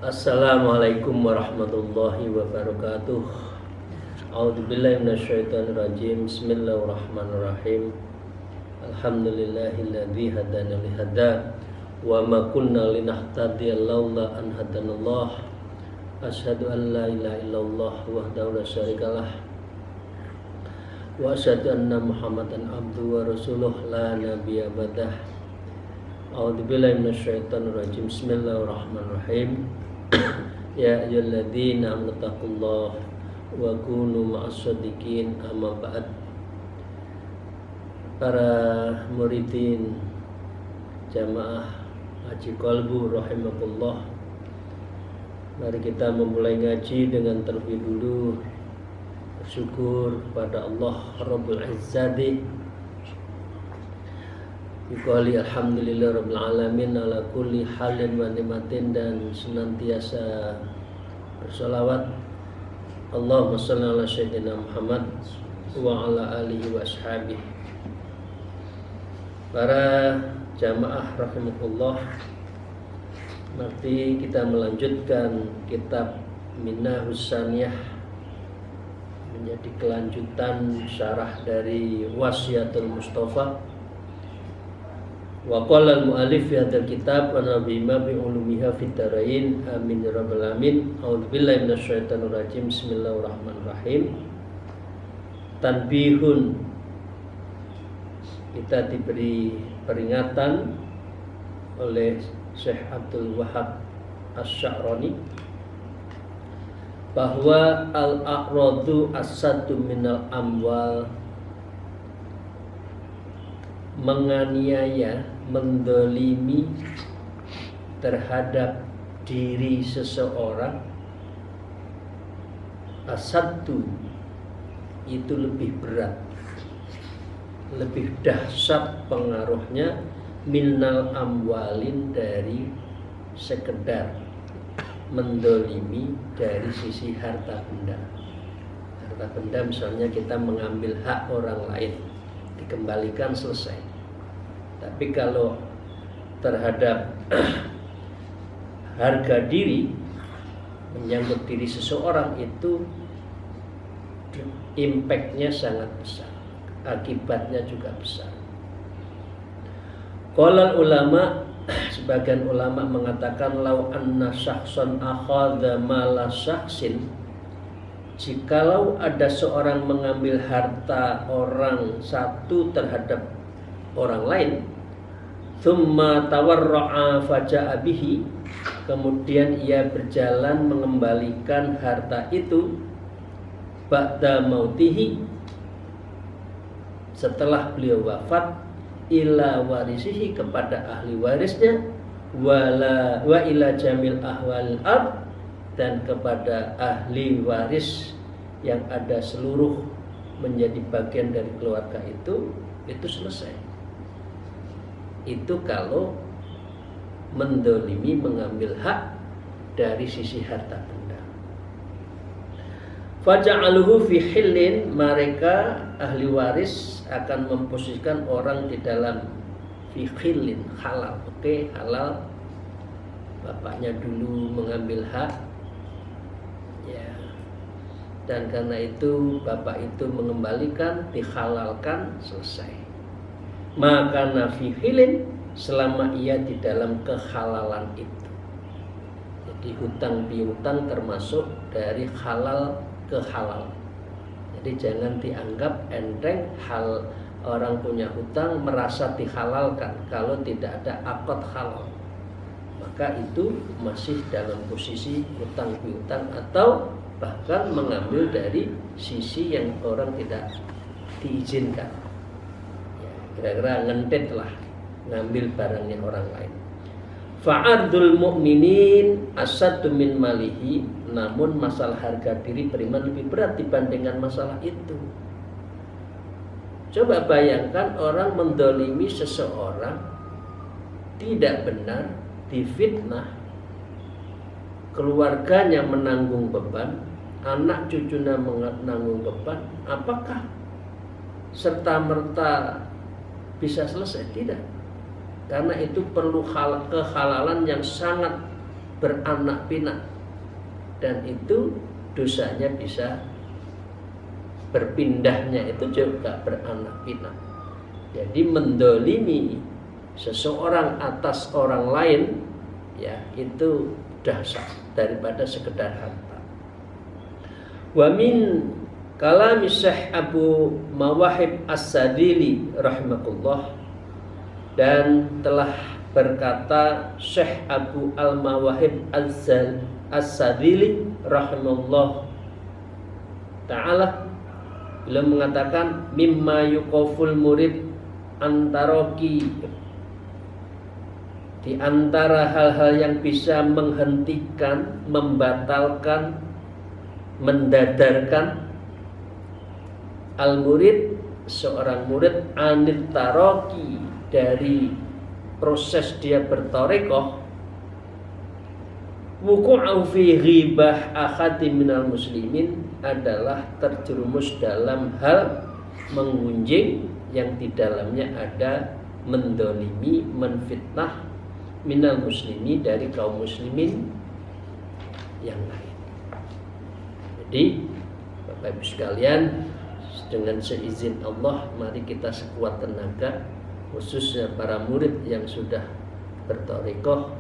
Assalamualaikum warahmatullahi wabarakatuh. A'udzubillahi minasyaitonirrajim. Bismillahirrahmanirrahim. Alhamdulillahilladzi hadana li hada wa ma kunna linahtadiya laula an hadanallah. Asyhadu an la ilaha illallah wahdahu la syarikalah wa asyhadu anna Muhammadan abduhu wa rasuluh la nabiyya ba'dah. A'udzubillahi minasyaitonirrajim. Bismillahirrahmanirrahim. Ya ayyuhalladzina amanu taqullaha wa kunu ma'as-shadiqin, amma ba'd. Para muridin jamaah Haji Qalbu rahimakumullah, mari kita memulai ngaji dengan terlebih dulu bersyukur pada Allah Rabbul Izzati. Yuqali alhamdulillah rabbil alamin ala kulli halin wa ni'matin, dan senantiasa bersolawat Allahumma shalli ala sayyidina Muhammad wa ala alihi wa ashabihi. Para jamaah rahimakumullah, mari kita melanjutkan kitab Minahus Saniyah, menjadi kelanjutan syarah dari Wasiyatul Mustafa. Wa qala al-mu'allif fi hadzal kitab wa nabiyina bi ulumiha fid darain amin ya rabbal alamin. A'udzubillahi minasyaitonir rajim. Bismillahirrahmanirrahim. Tanbihun, kita diberi peringatan oleh Syekh Abdul Wahab Asy-Sya'rani bahwa al-a'radu as-saddu minal amwal, menganiaya, mendolimi terhadap diri seseorang, asadu itu lebih berat, lebih dahsyat pengaruhnya, minal amwalin dari sekedar mendolimi dari sisi harta benda. Harta benda misalnya kita mengambil hak orang lain, dikembalikan, selesai. Tapi kalau terhadap harga diri, menyangkut diri seseorang, itu impactnya sangat besar, akibatnya juga besar. Qala ulama, sebagian ulama mengatakan lau anna syakhsan akhadha mala syakhsin, jikalau ada seorang mengambil harta orang satu terhadap orang lain, thumma tawarra'a faja'a bihi, kemudian ia berjalan mengembalikan harta itu ba'da mautihi, setelah beliau wafat, ila warisihi, kepada ahli warisnya, wa ila jamil ahwal ard, dan kepada ahli waris yang ada seluruh menjadi bagian dari keluarga itu selesai. Itu kalau mendolimi, mengambil hak dari sisi harta benda. Faja'aluhu fi hillin, mereka ahli waris akan memposisikan orang di dalam fi hillin, halal. Oke, halal. Bapaknya dulu mengambil hak, ya, dan karena itu bapak itu mengembalikan, dihalalkan, selesai. Maka nafihilin, selama ia di dalam kehalalan itu. Jadi hutang piutang termasuk dari halal ke halal. Jadi jangan dianggap enteng hal orang punya hutang merasa dihalalkan kalau tidak ada akad halal. Maka itu masih dalam posisi hutang piutang, atau bahkan mengambil dari sisi yang orang tidak diizinkan. Kira-kira ngentit lah, ngambil barangnya orang lain. Fa'ardul mu'minin asaddu min malihi, namun masalah harga diri beriman lebih berat dibandingkan masalah itu. Coba bayangkan orang mendolimi seseorang, tidak benar, difitnah, keluarganya menanggung beban, anak cucunya menanggung beban, apakah serta-merta bisa selesai? Tidak. Karena itu perlu kehalalan yang sangat beranak pinak, dan itu dosanya bisa berpindahnya itu juga beranak pinak. Jadi mendolimi seseorang atas orang lain, ya itu dahsyat daripada sekedar harta. Wa min kalami Syekh Abu Mawahib As-Sadili rahimahullah, dan telah berkata Syekh Abu Al-Mawahib As-Sadili rahimahullah ta'ala, beliau mengatakan mimma yuqaful murid antaroki, di antara hal-hal yang bisa menghentikan, membatalkan, mendadarkan al-murid, seorang murid, anit taroki, dari proses dia bertarekoh, wuqu'u fi ghibah akhati minal muslimin, adalah terjerumus dalam hal mengunjing yang di dalamnya ada mendolimi, menfitnah minal muslimi, dari kaum muslimin yang lain. Jadi Bapak Ibu sekalian, dengan seizin Allah, mari kita sekuat tenaga, khususnya para murid yang sudah bertarekoh,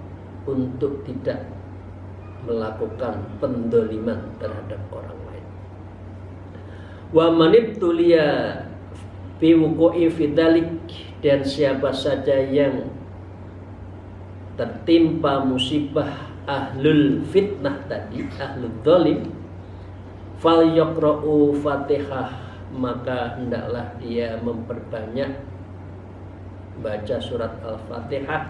untuk tidak melakukan pendoliman terhadap orang lain. Wa manibtuliya fi wuqu'i fi dzalik, dan siapa saja yang tertimpa musibah ahlul fitnah tadi, ahlul dzalim, fal yaqra'u Fatihah, maka hendaklah dia memperbanyak baca surat Al-Fatihah,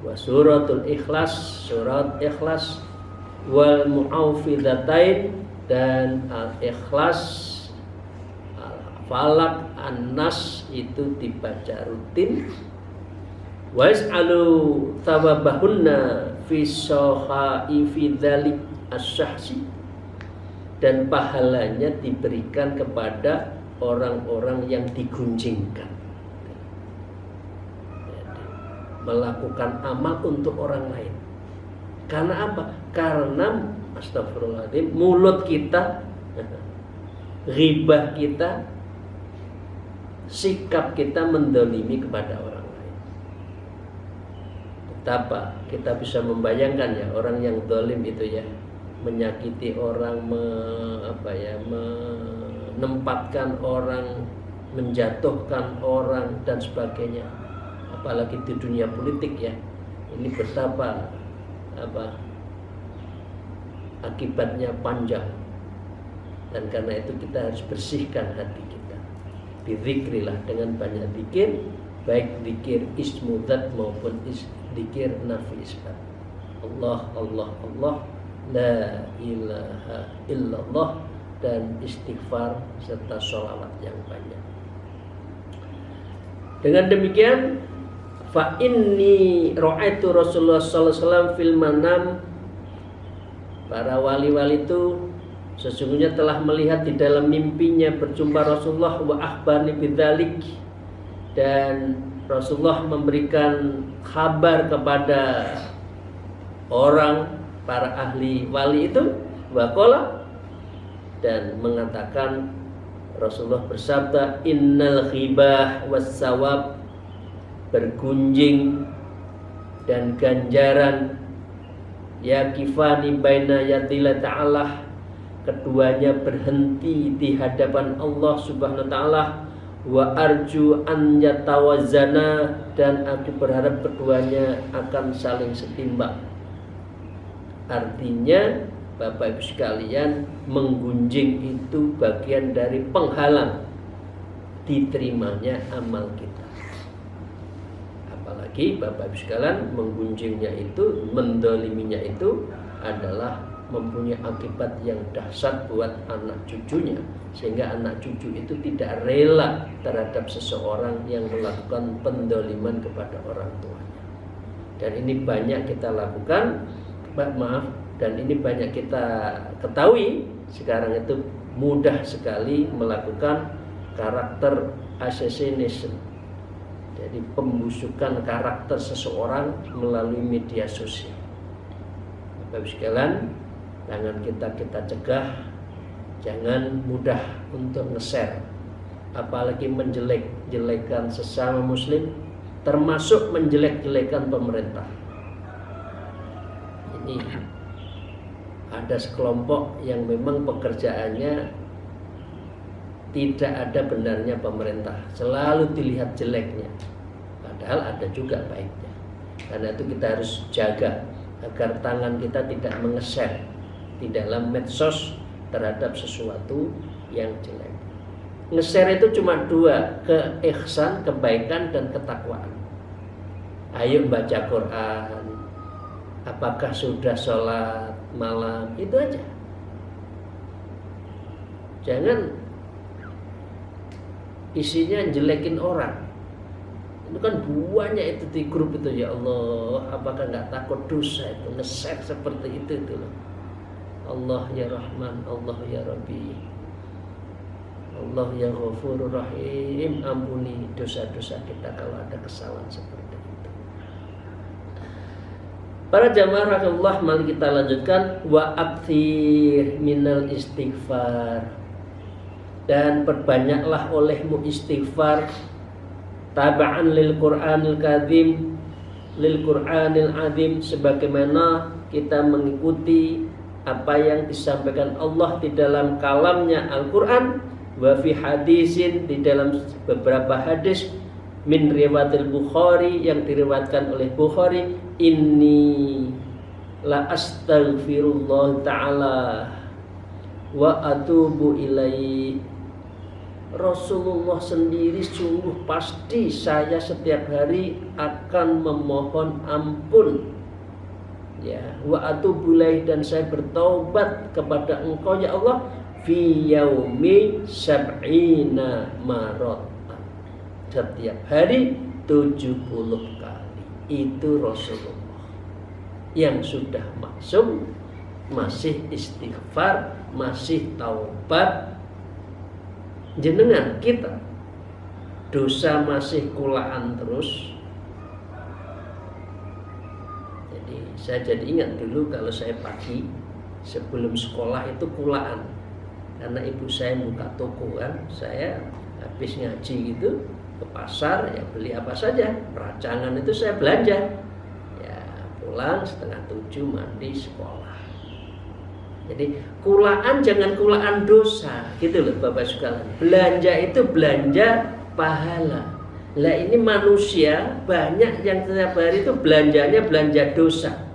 wa suratul Ikhlas, surat Ikhlas, wal mu'awwidzatain, dan Al-Ikhlas, Al-Falaq, An-Nas itu dibaca rutin. Wa yas'alu thawabahunna fi sohai fi dzalik as-syahsi, dan pahalanya diberikan kepada orang-orang yang digunjingkan, melakukan amal untuk orang lain. Karena apa? Karena astagfirullahaladzim, mulut kita, ghibah kita, sikap kita mendolimi kepada orang lain. Betapa kita bisa membayangkan ya, orang yang dolim itu ya, menyakiti orang, menempatkan orang, menjatuhkan orang dan sebagainya. Apalagi di dunia politik ya, ini betapa akibatnya panjang. Dan karena itu kita harus bersihkan hati kita, bizikrillah, dengan banyak zikir, baik zikir ismu dzat maupun zikir nafi isbat. Allah Allah Allah, la ilaha illallah, dan istighfar serta sholawat yang banyak. Dengan demikian, fa inni ra'aitu Rasulullah sallallahu alaihi wasallam fil manam, para wali-wali itu sesungguhnya telah melihat di dalam mimpinya berjumpa Rasulullah, wa akhbarni bidzalik, dan Rasulullah memberikan kabar kepada orang, para ahli wali itu, wa qala, dan mengatakan, Rasulullah bersabda, innal ghibah was sawab, bergunjing dan ganjaran, yakifani baina yadillah ta'ala, keduanya berhenti di hadapan Allah subhanahu wa ta'ala, wa arju an yatawazana, dan aku berharap keduanya akan saling setimbang. Artinya Bapak Ibu sekalian, menggunjing itu bagian dari penghalang diterimanya amal kita. Apalagi Bapak Ibu sekalian, menggunjingnya itu, mendoliminya itu adalah mempunyai akibat yang dahsyat buat anak cucunya, sehingga anak cucu itu tidak rela terhadap seseorang yang melakukan pendoliman kepada orang tuanya. Dan ini banyak kita lakukan, dan ini banyak kita ketahui. Sekarang itu mudah sekali melakukan karakter assassination, jadi pembusukan karakter seseorang melalui media sosial. Bapak Ibu sekalian, jangan kita cegah, jangan mudah untuk nge-share, apalagi menjelek-jelekan sesama muslim, termasuk menjelek-jelekan pemerintah. Ini ada sekelompok yang memang pekerjaannya tidak ada benarnya pemerintah, selalu dilihat jeleknya, padahal ada juga baiknya. Karena itu kita harus jaga agar tangan kita tidak mengeser di dalam medsos terhadap sesuatu yang jelek. Nge-share itu cuma dua, keihsan, kebaikan, dan ketakwaan. Ayo baca Quran, apakah sudah sholat malam, itu aja. Jangan isinya jelekin orang. Itu kan banyak itu di grup itu. Ya Allah, apakah nggak takut dosa itu nge-share seperti itu loh. Allah ya Rahman, Allah ya Rabbi, Allah ya Ghafurur Rahim, ampuni dosa-dosa kita kalau ada kesalahan seperti itu. Para jamaah rahimakumullah, mari kita lanjutkan. Wa aktsir minal istighfar, dan perbanyaklah olehmu istighfar, taba'an lil Qur'anil Karim, lil Qur'anil Azim, sebagaimana kita mengikuti apa yang disampaikan Allah di dalam kalamnya Al-Quran, wa fi hadisin, di dalam beberapa hadis, min riwayatil Bukhari, yang diriwayatkan oleh Bukhari, inni la astaghfirullah ta'ala wa atubu ilaihi. Rasulullah sendiri sungguh pasti saya setiap hari akan memohon ampun, ya, wa atubu ilaihi, dan saya bertaubat kepada Engkau ya Allah, fi yaumi sab'ina maratan, setiap hari 70 kali. Itu Rasulullah yang sudah maksum, masih istighfar, masih taubat. Jenengan kita dosa masih kulaan terus. Jadi saya jadi ingat dulu kalau saya pagi sebelum sekolah itu kulaan, karena ibu saya buka toko kan, saya habis ngaji gitu ke pasar, ya beli apa saja, perancangan itu saya belanja, ya pulang 6:30 mandi sekolah. Jadi kulaan jangan kulaan dosa, gitu loh Bapak sekalian. Belanja itu belanja pahala. Lah ini manusia banyak yang setiap hari itu belanjanya belanja dosa.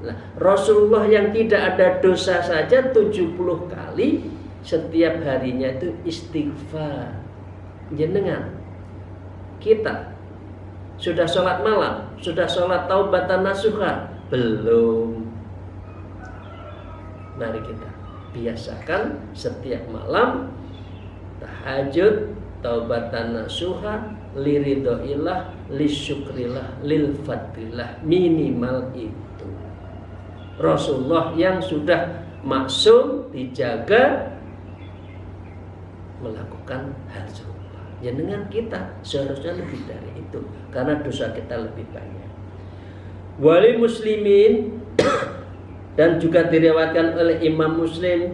Nah, Rasulullah yang tidak ada dosa saja 70 kali setiap harinya itu istighfar. Jenengan kita sudah sholat malam, sudah sholat taubatan nasuha belum? Mari kita biasakan setiap malam tahajud, taubatan nasuha, liridhoillah, lisyukrillah, lil fadlillah, minimal itu. Rasulullah yang sudah maksum, dijaga, melakukan hal serupa. Jenengan kita seharusnya lebih dari itu, karena dosa kita lebih banyak. Wali muslimin, dan juga diriwayatkan oleh Imam Muslim,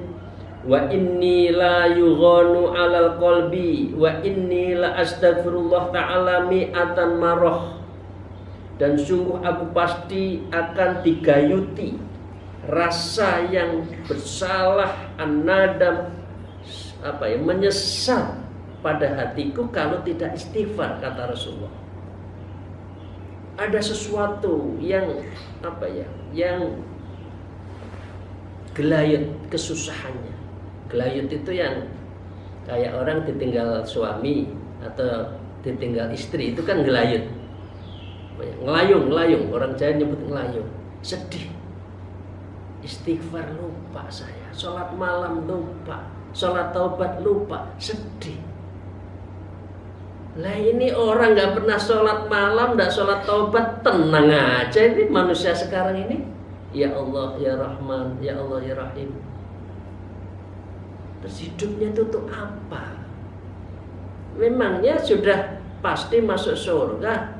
wa inni la yughanu alal qalbi wa inni la astaghfirullah ta'ala mi'atan marah, dan sungguh aku pasti akan digayuti rasa yang bersalah, an-nadam, menyesal pada hatiku kalau tidak istighfar, kata Rasulullah. Ada sesuatu yang yang gelayut kesusahannya. Gelayut itu yang kayak orang ditinggal suami atau ditinggal istri, itu kan gelayut. Ngelayung, orang Jawa nyebut ngelayung. Sedih. Istighfar lupa saya, sholat malam lupa, sholat taubat lupa, sedih. Lah ini orang nggak pernah sholat malam, nggak sholat taubat, tenang aja ini manusia sekarang ini. Ya Allah, ya Rahman, ya Allah, ya Rahim. Terus hidupnya itu tuh apa? Memangnya sudah pasti masuk surga?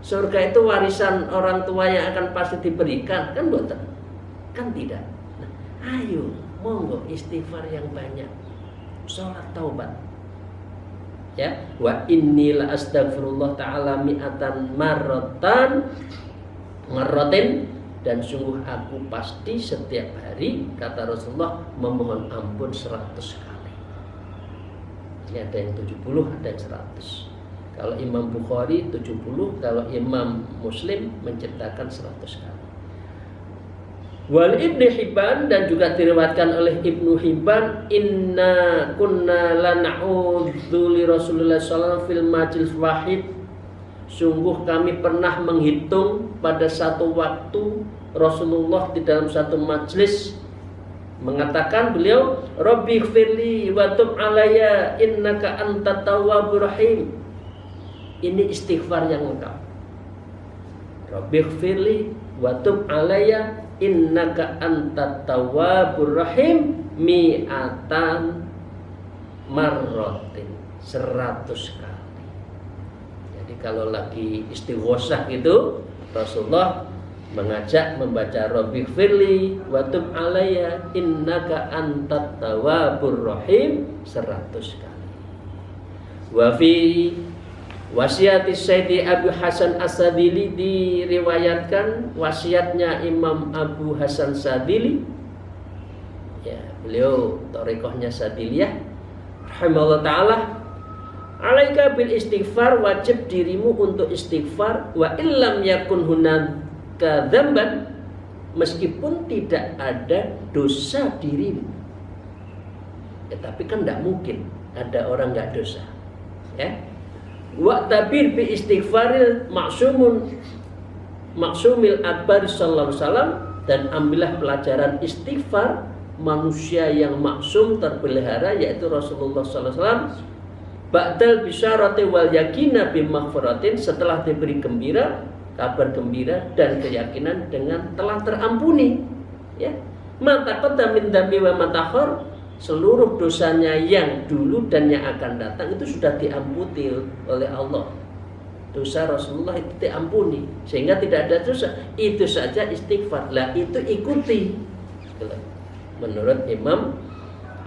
Surga itu warisan orang tua yang akan pasti diberikan, kan buatan? Kan tidak. Nah, ayo, monggo istighfar yang banyak, sholat taubat. Ya, wa inni la astaghfirullah ta'ala mi'atan marratin, dan sungguh aku pasti setiap hari, kata Rasulullah, memohon ampun 100 kali. Ini ada yang 70, ada yang 100. Kalau Imam Bukhari 70, kalau Imam Muslim menceritakan 100 kali. Wal Ibnu Hibban, dan juga diriwayatkan oleh Ibnu Hibban, inna kunna lana'udzu li Rasulullah sallallahu fil majlis wahid. Sungguh kami pernah menghitung pada satu waktu Rasulullah di dalam satu majlis mengatakan beliau, Rabbi ighfirli wa tub alayya innaka antat tawwabur rahim. Ini istighfar yang lengkap. Rabbi ighfirli wa tub alayya innaka antat tawwabur rahim mi'atan marratin, 100 kali. Jadi kalau lagi istighosah gitu, Rasulullah mengajak membaca Rabbi firli wa tub alayya innaka antat tawwabur rahim 100 kali. Wa fi wasiat Sayyidi Abu Hasan As-Sadili, diriwayatkan wasiatnya Imam Abu Hasan Sadili. Ya, beliau thariqahnya Sadiliyah rahimahullah taala. Alaika bil istighfar, wajib dirimu untuk istighfar, wa illam yakun hunaka dzamban, meskipun tidak ada dosa dirimu. Ya, tapi kan tidak mungkin ada orang nggak dosa. Ya. Wa tabir bi istighfaril maksumil akbar sallallahu alaihi wasallam, dan ambillah pelajaran istighfar manusia yang maksum terpelihara, yaitu Rasulullah sallallahu alaihi wasallam. Ba'dal bisyarati wal yakina bi maghfiratin, setelah diberi gembira, kabar gembira dan keyakinan dengan telah terampuni. Ya. Mata qadda min dzambi wa matakhir, seluruh dosanya yang dulu dan yang akan datang itu sudah diampuni oleh Allah. Dosa Rasulullah itu diampuni sehingga tidak ada dosa. Itu saja istighfar. Lah itu ikuti menurut Imam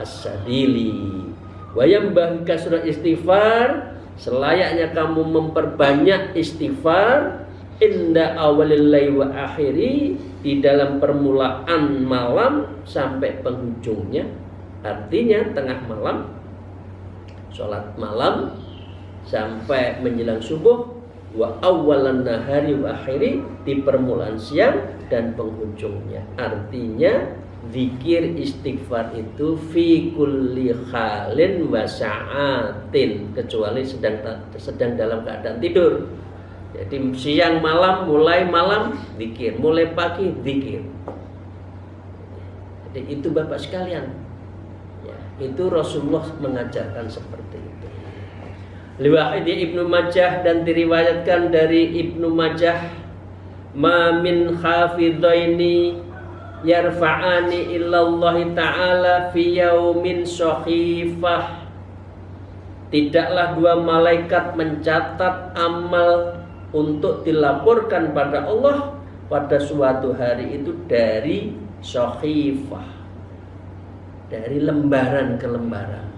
As-Sadili. Wa yambaghi kasrul istighfar, selayaknya kamu memperbanyak istighfar inda awalil laili wa akhiri, di dalam permulaan malam sampai penghujungnya. Artinya tengah malam, sholat malam sampai menjelang subuh, wa awalan nahari wa akhiri, di permulaan siang dan penghujungnya. Artinya zikir istighfar itu fi kulli khalin wa sa'atin, kecuali sedang dalam keadaan tidur. Jadi siang malam, mulai malam zikir, mulai pagi zikir. Jadi itu Bapak sekalian, itu Rasulullah mengajarkan seperti itu. Liwahid Ibnu Majah, dan diriwayatkan dari Ibnu Majah, ma min khafidhaini yarfa'ani illallahi ta'ala fi yaumin shahifah, tidaklah dua malaikat mencatat amal untuk dilaporkan pada Allah pada suatu hari itu dari shahifah, dari lembaran ke lembaran.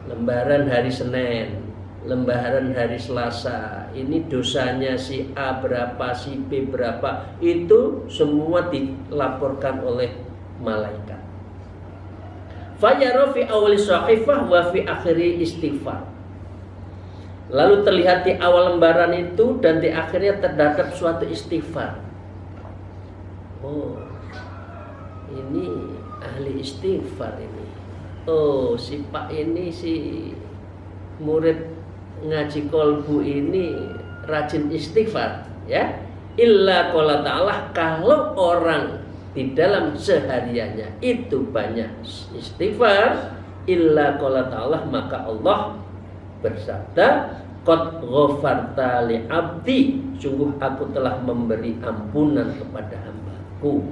Lembaran hari Senin, lembaran hari Selasa, ini dosanya si A berapa, si B berapa, itu semua dilaporkan oleh malaikat. Fayara fi awali shahifah wa fi akhiri istighfar. Lalu terlihat di awal lembaran itu dan di akhirnya terdapat suatu istighfar. Oh, ini ahli istighfar ini. Oh, si Pak ini, si murid ngaji kolbu ini rajin istighfar. Ya, illa qala ta'ala, kalau orang di dalam sehariannya itu banyak istighfar, illa qala ta'ala, maka Allah bersabda, qad ghafarta li abdi, sungguh aku telah memberi ampunan kepada hambaku,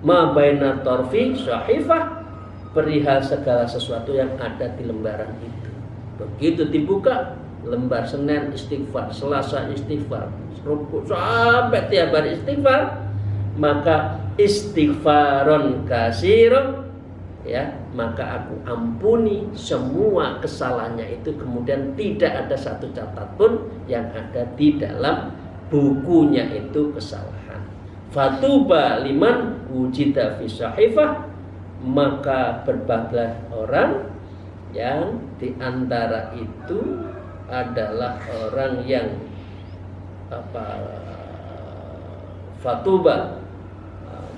ma baina tarfi sahifah, perihal segala sesuatu yang ada di lembaran itu. Begitu dibuka lembar Senin istighfar, Selasa istighfar, Rabu sampai tiap hari istighfar, maka istighfaron kasiro, ya, maka aku ampuni semua kesalahannya itu, kemudian tidak ada satu catat pun yang ada di dalam bukunya itu kesalahan. Fatuba liman wujida fi sahifah, maka berbahagialah orang yang diantara itu adalah orang yang fatuba,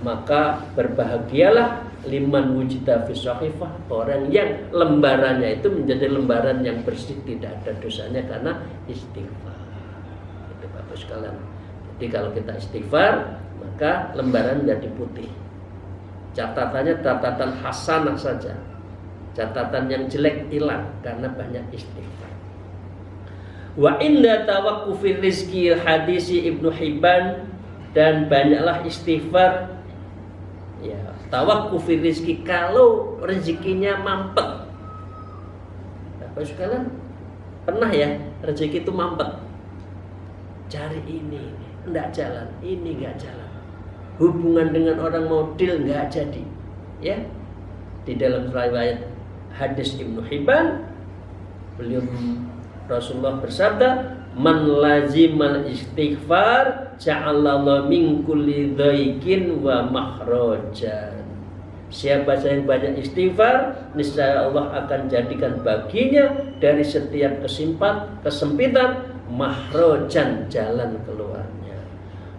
maka berbahagialah liman wujida fi sahifah, orang yang lembarannya itu menjadi lembaran yang bersih, tidak ada dosanya karena istighfar. Itu Bapak sekalian. Jadi kalau kita istighfar, maka lembaran menjadi putih. Catatannya catatan hasanah saja, catatan yang jelek hilang karena banyak istighfar. Wa inda tawaqqufir rizqi hadisi Ibnu Hibban, dan banyaklah istighfar, ya, tawaqqufir rizqi, kalau rezekinya mampet. Bapak sekalian, pernah ya rezeki itu mampet, cari ini enggak jalan, ini enggak jalan, hubungan dengan orang mau deal nggak jadi, ya. Di dalam riwayat hadis Ibnu Hibban, beliau Rasulullah bersabda, man lazimal istighfar ja'alallahu min kulli dhaikin wa makhrajan. Siapa yang banyak istighfar, niscaya Allah akan jadikan baginya dari setiap kesempitan makhrajan, jalan keluarnya.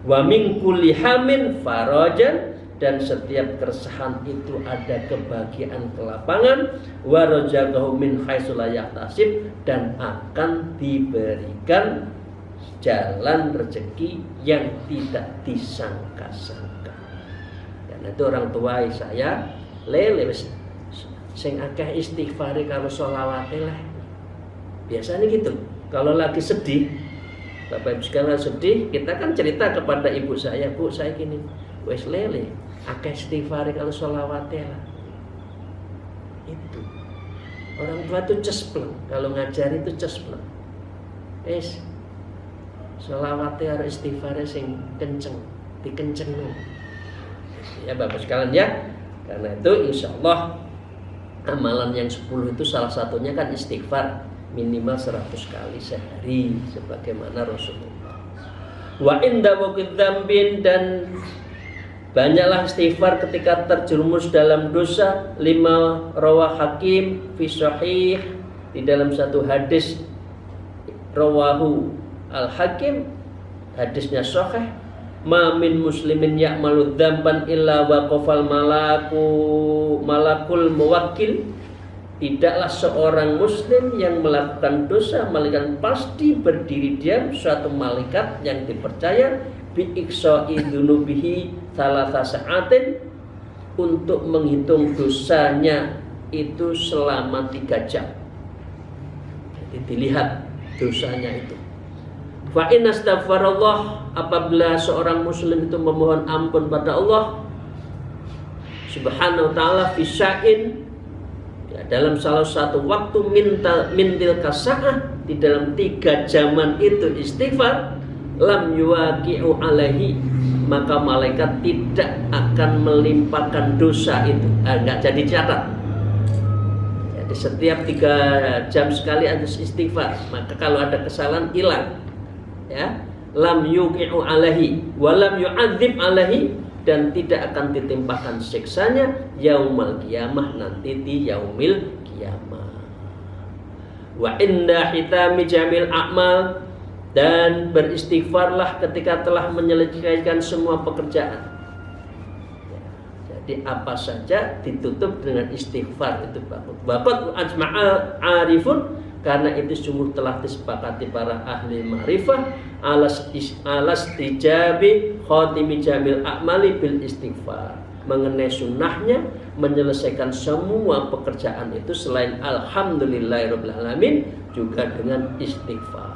Wa min kulli hamin farajan, dan setiap keresahan itu ada kebahagiaan kelapangan. Wa razaqahu min haitsu la yahtasib, dan akan diberikan jalan rezeki yang tidak disangka-sangka. Dan itu orang tua saya lele wis sing akeh istighfare karo sholawate lah. Biasanya gitu. Kalau lagi sedih, Bapak Ibu sekalian sedih, kita kan cerita kepada ibu saya, Bu, saya gini, wes lele, akeh istighfar kalau sholawatnya lah. Itu orang tua itu cespleng, kalau ngajar itu cespleng. Sholawatnya harus istighfarnya sing kenceng, dikenceng. Ya Bapak sekalian ya, karena itu insya Allah amalan yang 10 itu salah satunya kan istighfar minimal 100 kali sehari sebagaimana Rasulullah. Wa inda waqid dzambin, dan banyaklah istighfar ketika terjerumus dalam dosa. Lima rawah Hakim fi sahih, di dalam satu hadis rawahu al-Hakim, hadisnya sahih, ma min muslimin ya'malu dzamban illa waqafal malakul muwakkil, tidaklah seorang muslim yang melakukan dosa melainkan pasti berdiri diam suatu malaikat yang dipercaya bi iqsa'i dzunubihi thalatha sa'atin, untuk menghitung dosanya itu selama 3 jam. Jadi dilihat dosanya itu. Fa in astaghfarallah, apabila seorang muslim itu memohon ampun pada Allah Subhanahu wa taala fi sya'in, ya, dalam salah satu waktu mintil kasa'ah, di dalam 3 zaman itu istighfar, lam yuwaqi'u alaihi, maka malaikat tidak akan melimpahkan dosa itu, enggak jadi catat. Jadi setiap 3 jam sekali harus istighfar, maka kalau ada kesalahan hilang, ya, lam yuqi'u alaihi wa lam yu'adzib alaihi, dan tidak akan ditimpakan siksanya yaumal qiyamah, nanti di yaumil qiyamah. Wa inda hitami jamil a'mal, dan beristighfarlah ketika telah menyelesaikan semua pekerjaan. Ya, jadi apa saja ditutup dengan istighfar, itu bagus. Waqad ajma'al arifun karena itu sungguh telah disepakati para ahli ma'rifah alas tijabi khotimi jamil a'mali bil istighfar, mengenai sunnahnya menyelesaikan semua pekerjaan itu selain alhamdulillahirabbil alamin juga dengan istighfar.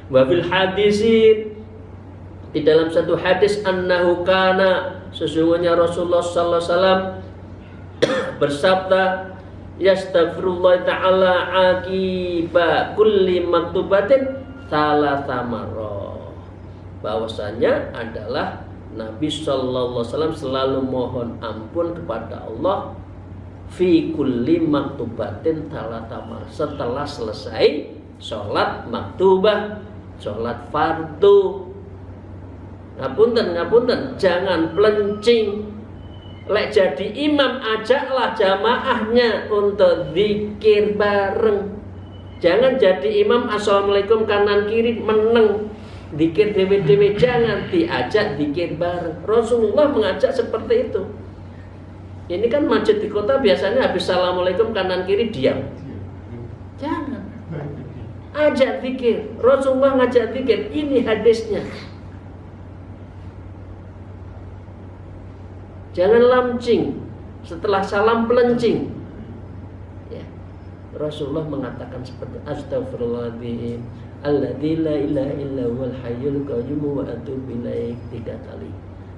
Wa fil hadisin, di dalam satu hadis, annahu kana, sesungguhnya Rasulullah sallallahu alaihi wasallam bersabda, yastaghfirullah ta'ala akiba kulli maktubatin salatsa marrah, bahwasanya adalah Nabi sallallahu alaihi wasallam selalu mohon ampun kepada Allah fi kulli maktubatin salatsa marrah, setelah selesai sholat maktubah, sholat fardu. Ngapunten, jangan pelencing. Lek jadi imam, ajaklah jamaahnya untuk zikir bareng. Jangan jadi imam assalamualaikum kanan kiri meneng, zikir dewe-dewe, jangan, diajak zikir bareng. Rasulullah mengajak seperti itu. Ini kan masjid di kota biasanya habis assalamualaikum kanan kiri diam. Jangan. Ajak zikir. Rasulullah ngajak zikir. Ini hadisnya. Jangan lamcing setelah salam pelencing. Ya. Rasulullah mengatakan seperti astaghfirullahaladzim alladzi la ilaha illa huwal hayyul qayyum wa atubu ilaih 3 kali.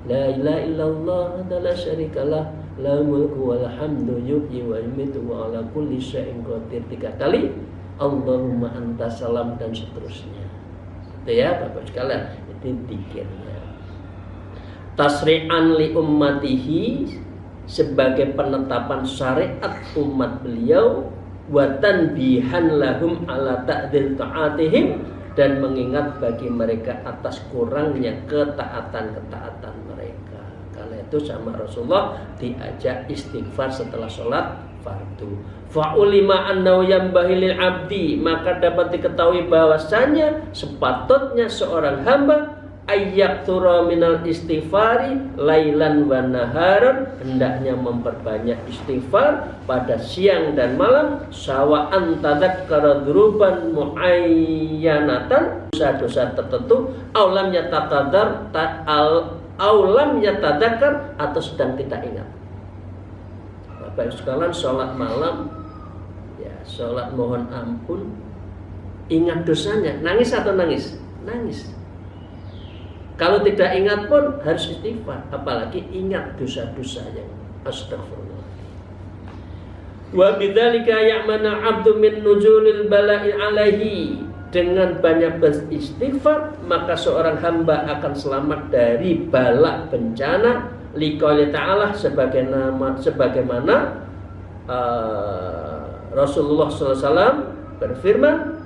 La ilaha illallah la syarikalah lahul mulku wal hamdu yuhyi wa yumiitu wa ala kulli syai'in qadir 3 kali. Allahumma anta salam, dan seterusnya. Itu ya Bapak sekalian, itu zikirnya. Tasri'an li ummatihi, sebagai penetapan syariat umat beliau, wa tanbihan lahum ala ta'dil ta'atihim, dan mengingat bagi mereka atas kurangnya ketaatan mereka. Karena itu sama Rasulullah diajak istighfar setelah sholat fardu. Fa'ulima annahu yanbaghi lil abdi, maka dapat diketahui bahwasanya sepatutnya seorang hamba ayyaktsura minal istighfari lailan wa naharan, hendaknya memperbanyak istighfar pada siang dan malam, sawa'an tadzakkara dzuruban muayyanatan, dosa-dosa tertentu, aulam yatadzakkar, atau sedang tidak ingat. Bapak sekalian, sholat malam ya, sholat mohon ampun, ingat dosanya, nangis atau nangis? Nangis. Kalau tidak ingat pun harus istighfar, apalagi ingat dosa-dosa yang astagfirullah. Wa bidzalika ya'manu 'abdu min nuzulil bala'i alaihi, dengan banyak beristighfar maka seorang hamba akan selamat dari bala bencana. Liqouli ta'ala, sebagaimana Rasulullah SAW berfirman,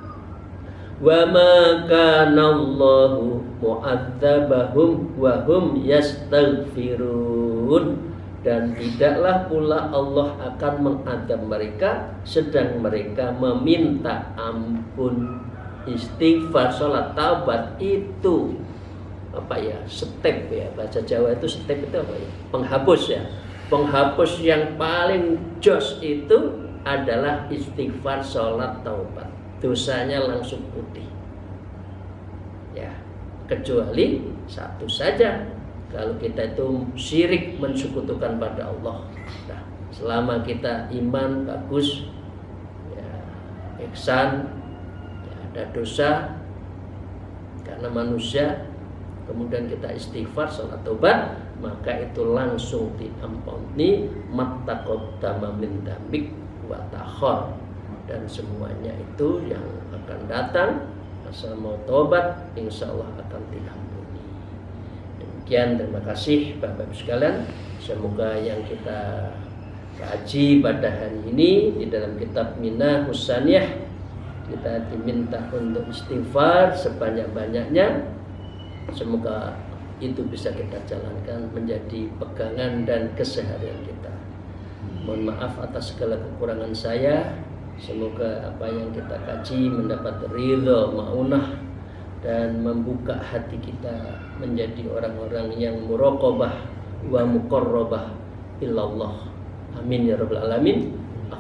wa ma kana Allahu mu'adzabahum wa hum yastaghfirun, dan tidaklah pula Allah akan mengadab mereka sedang mereka meminta ampun. Istighfar, sholat taubat itu apa ya, step ya, bahasa Jawa itu step itu apa ya, penghapus ya. Penghapus yang paling jos itu adalah istighfar, sholat taubat, dosanya langsung putih ya, kecuali satu saja, kalau kita itu syirik, mensekutukan pada Allah. Nah, selama kita iman bagus ya, ihsan ya, ada dosa karena manusia, kemudian kita istighfar, sholat taubat, maka itu langsung diampuni, mattaqaddama min dzambik wa takhor, dan semuanya itu yang akan datang asal mau taubat insya Allah akan diampuni. Demikian, terima kasih Bapak-Ibu sekalian. Semoga yang kita kaji pada hari ini di dalam kitab Minahus Saniyah, kita diminta untuk istighfar sebanyak-banyaknya. Semoga itu bisa kita jalankan menjadi pegangan dan keseharian kita. Mohon maaf atas segala kekurangan saya. Semoga apa yang kita kaji mendapat ridho, maunah, dan membuka hati kita menjadi orang-orang yang muraqabah wa muqarrabah ilallah. Amin ya rabbal alamin.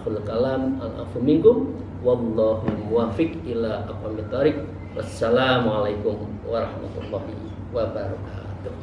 akhul kalam, al-afu minkum, wallahu muwafiq ila aqwamit thariq. Wassalamualaikum warahmatullahi wabarakatuh.